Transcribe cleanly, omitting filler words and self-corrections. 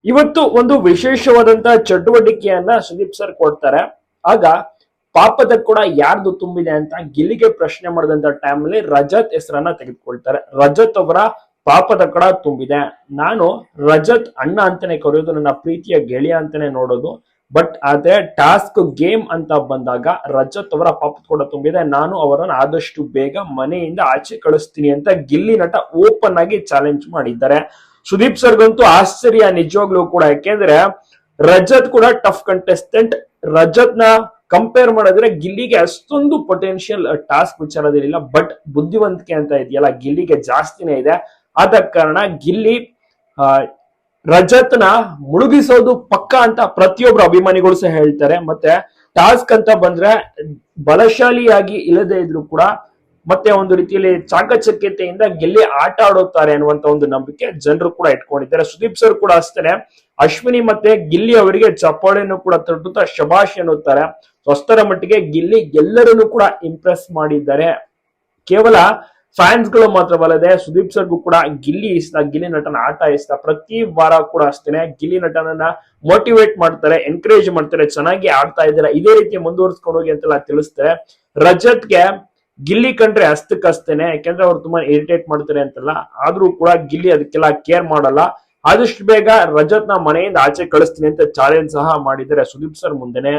ಇವತ್ತು ಒಂದು ವಿಶೇಷವಾದಂತ ಚಟುವಟಿಕೆಯನ್ನ ಸುದೀಪ್ ಸರ್ ಕೊಡ್ತಾರೆ. ಆಗ ಪಾಪದ ಕೂಡ ಯಾರ್ದು ತುಂಬಿದೆ ಅಂತ ಗಿಲ್ಲಿಗೆ ಪ್ರಶ್ನೆ ಮಾಡಿದಂತ ಟೈಮ್ ಅಲ್ಲಿ ರಜತ್ ಹೆಸರನ್ನ ತೆಗೆದುಕೊಳ್ತಾರೆ. ರಜತ್ ಅವರ ಪಾಪದ ಕಡ ತುಂಬಿದೆ. ನಾನು ರಜತ್ ಅಣ್ಣ ಅಂತಾನೆ ಕರೆಯೋದು, ನನ್ನ ಪ್ರೀತಿಯ ಗೆಳೆಯ ಅಂತಾನೆ ನೋಡೋದು. ಬಟ್ ಅದೇ ಟಾಸ್ಕ್ ಗೇಮ್ ಅಂತ ಬಂದಾಗ ರಜತ್ ಅವರ ಪಾಪದ ಕೂಡ ತುಂಬಿದೆ. ನಾನು ಅವರನ್ನು ಆದಷ್ಟು ಬೇಗ ಮನೆಯಿಂದ ಆಚೆ ಕಳಿಸ್ತೀನಿ ಅಂತ ಗಿಲ್ಲಿ ನಟ ಓಪನ್ ಆಗಿ ಚಾಲೆಂಜ್ ಮಾಡಿದ್ದಾರೆ. ಸುದೀಪ್ ಸರ್ಗಂತೂ ಆಶ್ಚರ್ಯ ನಿಜವಾಗ್ಲೂ ಕೂಡ. ಯಾಕೆಂದ್ರೆ ರಜತ್ ಕೂಡ ಟಫ್ ಕಂಟೆಸ್ಟೆಂಟ್. ರಜತ್ ನ ಕಂಪೇರ್ ಮಾಡಿದ್ರೆ ಗಿಲ್ಲಿಗೆ ಅಷ್ಟೊಂದು ಪೊಟೆನ್ಶಿಯಲ್ ಟಾಸ್ಕ್ ವಿಚಾರದಲ್ಲಿಲ್ಲ. ಬಟ್ ಬುದ್ಧಿವಂತಿಕೆ ಅಂತ ಇದೆಯಲ್ಲ, ಗಿಲ್ಲಿಗೆ ಜಾಸ್ತಿನೇ ಇದೆ. ಆದ ಕಾರಣ ಗಿಲ್ಲಿ ರಜತ್ ನ ಮುಳುಗಿಸೋದು ಪಕ್ಕ ಅಂತ ಪ್ರತಿಯೊಬ್ರು ಅಭಿಮಾನಿಗಳು ಸಹ ಹೇಳ್ತಾರೆ. ಮತ್ತೆ ಟಾಸ್ಕ್ ಅಂತ ಬಂದ್ರೆ ಬಲಶಾಲಿಯಾಗಿ ಇಲ್ಲದೆ ಇದ್ರು ಕೂಡ ಮತ್ತೆ ಒಂದು ರೀತಿಯಲ್ಲಿ ಚಾಕಚಕ್ಯತೆಯಿಂದ ಗೆಲ್ಲಿ ಆಟ ಆಡುತ್ತಾರೆ ಅನ್ನುವಂತ ಒಂದು ನಂಬಿಕೆ ಜನರು ಕೂಡ ಇಟ್ಕೊಂಡಿದ್ದಾರೆ. ಸುದೀಪ್ ಸರ್ ಕೂಡ ಅಷ್ಟೇ ಅಶ್ವಿನಿ ಮತ್ತೆ ಗಿಲ್ಲಿ ಅವರಿಗೆ ಚಪ್ಪಾಳೆಯನ್ನು ಕೂಡ ತಟ್ಟುತ್ತಾ ಶಬಾಷ್ ಎನ್ನುತ್ತಾರೆ. ಅಷ್ಟರ ಮಟ್ಟಿಗೆ ಗಿಲ್ಲಿ ಎಲ್ಲರನ್ನು ಕೂಡ ಇಂಪ್ರೆಸ್ ಮಾಡಿದ್ದಾರೆ. ಕೇವಲ ಫ್ಯಾನ್ಸ್ ಗಳು ಮಾತ್ರವಲ್ಲದೆ ಸುದೀಪ್ ಸರ್ಗೂ ಕೂಡ ಗಿಲ್ಲಿ ಇಷ್ಟ, ಗಿಲ್ಲಿ ನಟನ ಆಟ ಇಷ್ಟ. ಪ್ರತಿ ವಾರ ಕೂಡ ಅಷ್ಟೇನೆ ಗಿಲ್ಲಿ ನಟನನ್ನ ಮೋಟಿವೇಟ್ ಮಾಡ್ತಾರೆ, ಎನ್ಕರೇಜ್ ಮಾಡ್ತಾರೆ. ಚೆನ್ನಾಗಿ ಆಡ್ತಾ ಇದ್ದಾರೆ, ಇದೇ ರೀತಿ ಮುಂದುವರಿಸ್ಕೊಂಡು ಹೋಗಿ ಅಂತೆಲ್ಲ ತಿಳಿಸ್ತಾರೆ. ರಜತ್ಗೆ ಗಿಲ್ಲಿ ಕಂಡ್ರೆ ಅಷ್ಟಕ್ಕಷ್ಟೇನೆ, ಯಾಕೆಂದ್ರೆ ಅವ್ರು ತುಂಬಾ ಇರಿಟೇಟ್ ಮಾಡ್ತಾರೆ ಅಂತಲ್ಲ. ಆದ್ರೂ ಕೂಡ ಗಿಲ್ಲಿ ಅದಕ್ಕೆಲ್ಲ ಕೇರ್ ಮಾಡಲ್ಲ. ಆದಷ್ಟು ಬೇಗ ರಜತ್ ನ ಮನೆಯಿಂದ ಆಚೆ ಕಳಿಸ್ತೀನಿ ಅಂತ ಚಾಲೆಂಜ್ ಸಹ ಮಾಡಿದ್ದಾರೆ ಸುದೀಪ್ ಸರ್ ಮುಂದೆನೆ.